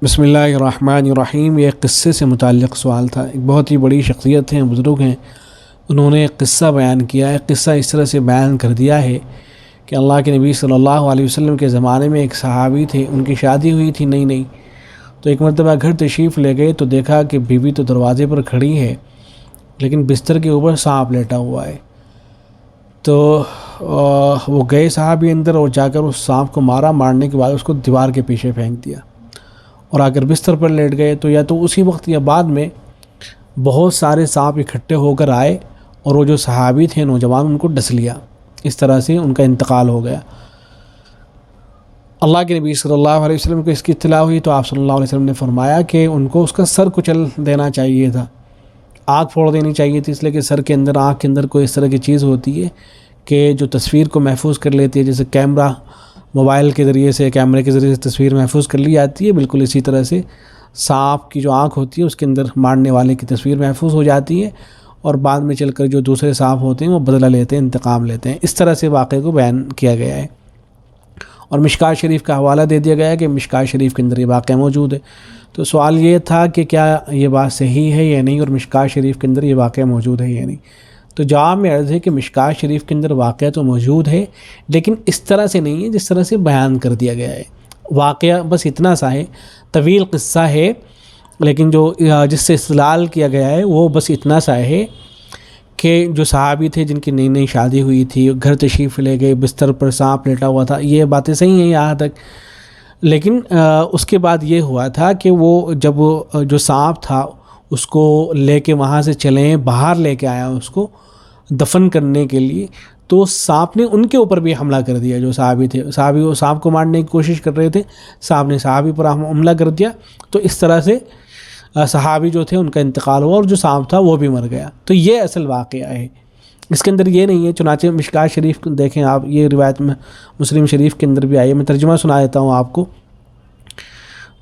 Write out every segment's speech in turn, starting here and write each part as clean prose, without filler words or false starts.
بسم اللہ الرحمن الرحیم۔ یہ ایک قصے سے متعلق سوال تھا۔ ایک بہت ہی بڑی شخصیت ہیں، بزرگ ہیں، انہوں نے ایک قصہ بیان کیا ہے۔ قصہ اس طرح سے بیان کر دیا ہے کہ اللہ کے نبی صلی اللہ علیہ وسلم کے زمانے میں ایک صحابی تھے، ان کی شادی ہوئی تھی نئی نئی، تو ایک مرتبہ گھر تشریف لے گئے تو دیکھا کہ بیوی تو دروازے پر کھڑی ہے لیکن بستر کے اوپر سانپ لیٹا ہوا ہے۔ تو وہ گئے صحابی اندر اور جا کر اس سانپ کو مارنے کے بعد اس کو دیوار کے پیچھے پھینک دیا اور آ کر بستر پر لیٹ گئے۔ تو یا تو اسی وقت یا بعد میں بہت سارے سانپ اکٹھے ہو کر آئے اور وہ جو صحابی تھے نوجوان، ان کو ڈس لیا۔ اس طرح سے ان کا انتقال ہو گیا۔ اللہ کے نبی صلی اللہ علیہ وسلم کو اس کی اطلاع ہوئی تو آپ صلی اللہ علیہ وسلم نے فرمایا کہ ان کو اس کا سر کچل دینا چاہیے تھا، آنکھ پھوڑ دینی چاہیے تھی، اس لیے کہ سر کے اندر، آنکھ کے اندر کوئی اس طرح کی چیز ہوتی ہے کہ جو تصویر کو محفوظ کر لیتی ہے۔ جیسے کیمرہ، موبائل کے ذریعے سے، کیمرے کے ذریعے سے تصویر محفوظ کر لی جاتی ہے، بالکل اسی طرح سے سانپ کی جو آنکھ ہوتی ہے اس کے اندر مارنے والے کی تصویر محفوظ ہو جاتی ہے اور بعد میں چل کر جو دوسرے سانپ ہوتے ہیں وہ بدلہ لیتے ہیں، انتقام لیتے ہیں۔ اس طرح سے واقعے کو بیان کیا گیا ہے اور مشکوٰۃ شریف کا حوالہ دے دیا گیا ہے کہ مشکوٰۃ شریف کے اندر یہ واقعہ موجود ہے۔ تو سوال یہ تھا کہ کیا یہ بات صحیح ہے یا نہیں، اور مشکوٰۃ شریف کے اندر یہ واقعہ موجود ہے یا نہیں۔ تو جواب میں عرض ہے کہ مشکوٰۃ شریف کے اندر واقعہ تو موجود ہے لیکن اس طرح سے نہیں ہے جس طرح سے بیان کر دیا گیا ہے۔ واقعہ بس اتنا سا ہے، طویل قصہ ہے، لیکن جو جس سے استدلال کیا گیا ہے وہ بس اتنا سا ہے کہ جو صحابی تھے جن کی نئی نئی شادی ہوئی تھی، گھر تشریف لے گئے، بستر پر سانپ لیٹا ہوا تھا، یہ باتیں صحیح ہیں یہاں تک۔ لیکن اس کے بعد یہ ہوا تھا کہ وہ جب جو سانپ تھا اس کو لے کے وہاں سے چلیں، باہر لے کے آیا اس کو دفن کرنے کے لیے، تو سانپ نے ان کے اوپر بھی حملہ کر دیا۔ جو صحابی تھے، صحابی وہ سانپ کو مارنے کی کوشش کر رہے تھے، سانپ نے صحابی پر حملہ کر دیا، تو اس طرح سے صحابی جو تھے ان کا انتقال ہوا اور جو سانپ تھا وہ بھی مر گیا۔ تو یہ اصل واقعہ ہے، اس کے اندر یہ نہیں ہے۔ چنانچہ مشکوٰۃ شریف دیکھیں آپ، یہ روایت میں مسلم شریف کے اندر بھی آئی ہے، میں ترجمہ سنا دیتا ہوں آپ کو۔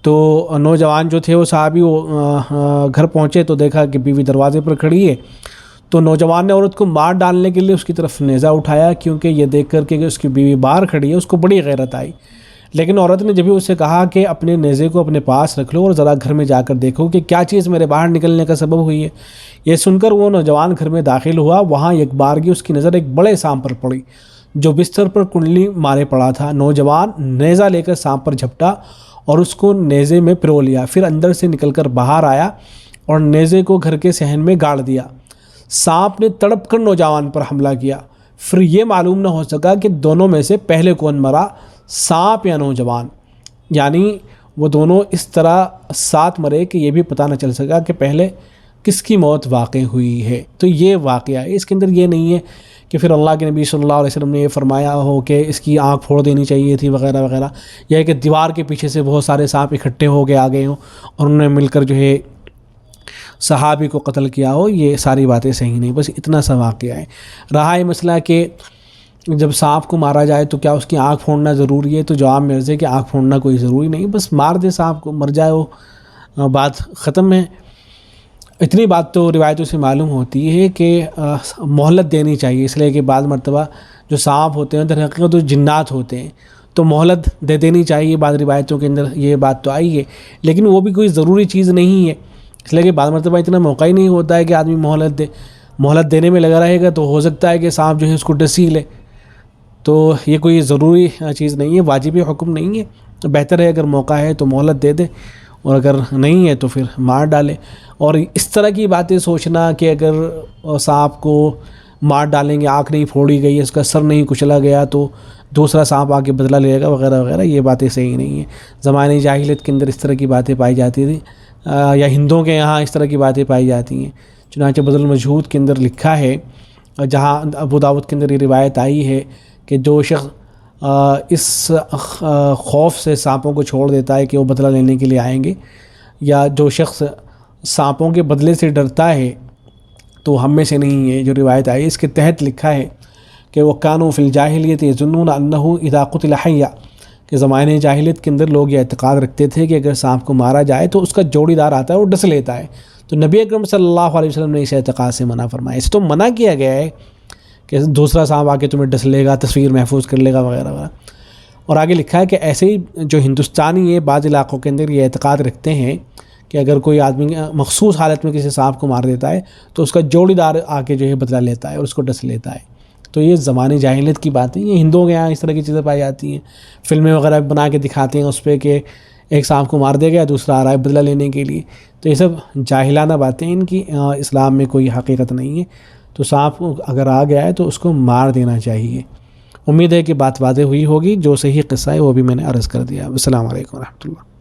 تو نوجوان جو تھے وہ صحابی، وہ گھر پہنچے تو دیکھا کہ بیوی دروازے پر کھڑی ہے، تو نوجوان نے عورت کو مار ڈالنے کے لیے اس کی طرف نیزہ اٹھایا، کیونکہ یہ دیکھ کر کہ اس کی بیوی باہر کھڑی ہے اس کو بڑی غیرت آئی۔ لیکن عورت نے جب بھی اسے کہا کہ اپنے نیزے کو اپنے پاس رکھ لو اور ذرا گھر میں جا کر دیکھو کہ کیا چیز میرے باہر نکلنے کا سبب ہوئی ہے، یہ سن کر وہ نوجوان گھر میں داخل ہوا۔ وہاں ایک بارگی اس کی نظر ایک بڑے سانپ پر پڑی جو بستر پر کنڈلی مارے پڑا تھا۔ نوجوان نیزہ لے کر سانپ پر جھپٹا اور اس کو نیزے میں پرو لیا، پھر اندر سے نکل کر باہر آیا اور نیزے کو گھر کے صحن میں گاڑ دیا۔ سانپ نے تڑپ کر نوجوان پر حملہ کیا، پھر یہ معلوم نہ ہو سکا کہ دونوں میں سے پہلے کون مرا، سانپ یا نوجوان، یعنی وہ دونوں اس طرح ساتھ مرے کہ یہ بھی پتہ نہ چل سکا کہ پہلے کس کی موت واقع ہوئی ہے۔ تو یہ واقعہ ہے، اس کے اندر یہ نہیں ہے کہ پھر اللہ کے نبی صلی اللہ علیہ وسلم نے یہ فرمایا ہو کہ اس کی آنکھ پھوڑ دینی چاہیے تھی وغیرہ وغیرہ، یا کہ دیوار کے پیچھے سے بہت سارے سانپ اکٹھے ہو کے آ گئے ہوں اور انہوں نے مل کر جو ہے صحابی کو قتل کیا ہو۔ یہ ساری باتیں صحیح نہیں، بس اتنا سا واقعہ ہے۔ رہا یہ مسئلہ کہ جب سانپ کو مارا جائے تو کیا اس کی آنکھ پھوڑنا ضروری ہے، تو جواب میں ہے کہ آنکھ پھوڑنا کوئی ضروری نہیں، بس مار دے سانپ کو، مر جائے وہ، بات ختم ہے۔ اتنی بات تو روایتوں سے معلوم ہوتی ہے کہ مہلت دینی چاہیے، اس لیے کہ بعض مرتبہ جو سانپ ہوتے ہیں در حقیقت تو جنات ہوتے ہیں، تو مہلت دے دینی چاہیے۔ بعض روایتوں کے اندر یہ بات تو آئی ہے، لیکن وہ بھی کوئی ضروری چیز نہیں ہے، اس لیے کہ بعض مرتبہ اتنا موقع ہی نہیں ہوتا ہے کہ آدمی مہلت دے، مہلت دینے میں لگا رہے گا تو ہو سکتا ہے کہ سانپ جو ہے اس کو ڈس ہی لے۔ تو یہ کوئی ضروری چیز نہیں ہے، واجبی حکم نہیں ہے، تو بہتر ہے اگر موقع ہے تو مہلت دے دے اور اگر نہیں ہے تو پھر مار ڈالے۔ اور اس طرح کی باتیں سوچنا کہ اگر سانپ کو مار ڈالیں گے، آنکھ نہیں پھوڑی گئی، اس کا سر نہیں کچلا گیا تو دوسرا سانپ آ کے بدلہ لے گا وغیرہ وغیرہ، یہ باتیں صحیح نہیں ہیں۔ زمانے جاہلیت کے اندر اس طرح کی باتیں پائی جاتی تھیں، یا ہندوؤں کے یہاں اس طرح کی باتیں پائی جاتی ہیں۔ چنانچہ بذل المجہود کے اندر لکھا ہے، جہاں ابو داؤد کے اندر یہ روایت آئی ہے کہ جو شخص اس خوف سے سانپوں کو چھوڑ دیتا ہے کہ وہ بدلہ لینے کے لیے آئیں گے، یا جو شخص سانپوں کے بدلے سے ڈرتا ہے تو ہم میں سے نہیں ہے۔ جو روایت آئی اس کے تحت لکھا ہے کہ وہ کانوا فی الجاہلیت یظنون انہ اذا قتل حیا، کہ زمانے جاہلیت کے اندر لوگ یہ اعتقاد رکھتے تھے کہ اگر سانپ کو مارا جائے تو اس کا جوڑی دار آتا ہے وہ ڈس لیتا ہے، تو نبی اکرم صلی اللہ علیہ وسلم نے اس اعتقاد سے منع فرمایا۔ اس تو منع کیا گیا ہے کہ دوسرا سانپ آ کے تمہیں ڈس لے گا، تصویر محفوظ کر لے گا وغیرہ وغیرہ۔ اور آگے لکھا ہے کہ ایسے ہی جو ہندوستانی یہ بعض علاقوں کے اندر یہ اعتقاد رکھتے ہیں کہ اگر کوئی آدمی مخصوص حالت میں کسی سانپ کو مار دیتا ہے تو اس کا جوڑی دار آ کے جو ہے بدلہ لیتا ہے اور اس کو ڈس لیتا ہے. تو یہ زمانے جاہلیت کی باتیں، یہ ہندوؤں کے یہاں اس طرح کی چیزیں پائی جاتی ہیں. فلمیں وغیرہ بنا کے دکھاتے ہیں اس پہ کہ ایک سانپ کو مار دے گیا دوسرا آ رہا ہے بدلہ لینے کے لیے. تو یہ سب جاہلانہ باتیں، ان کی اسلام میں کوئی حقیقت نہیں ہے. تو سانپ اگر آ گیا ہے تو اس کو مار دینا چاہیے. امید ہے کہ بات واضح ہوئی ہوگی. جو صحیح قصہ ہے وہ بھی میں نے عرض کر دیا. السلام علیکم ورحمۃ اللہ.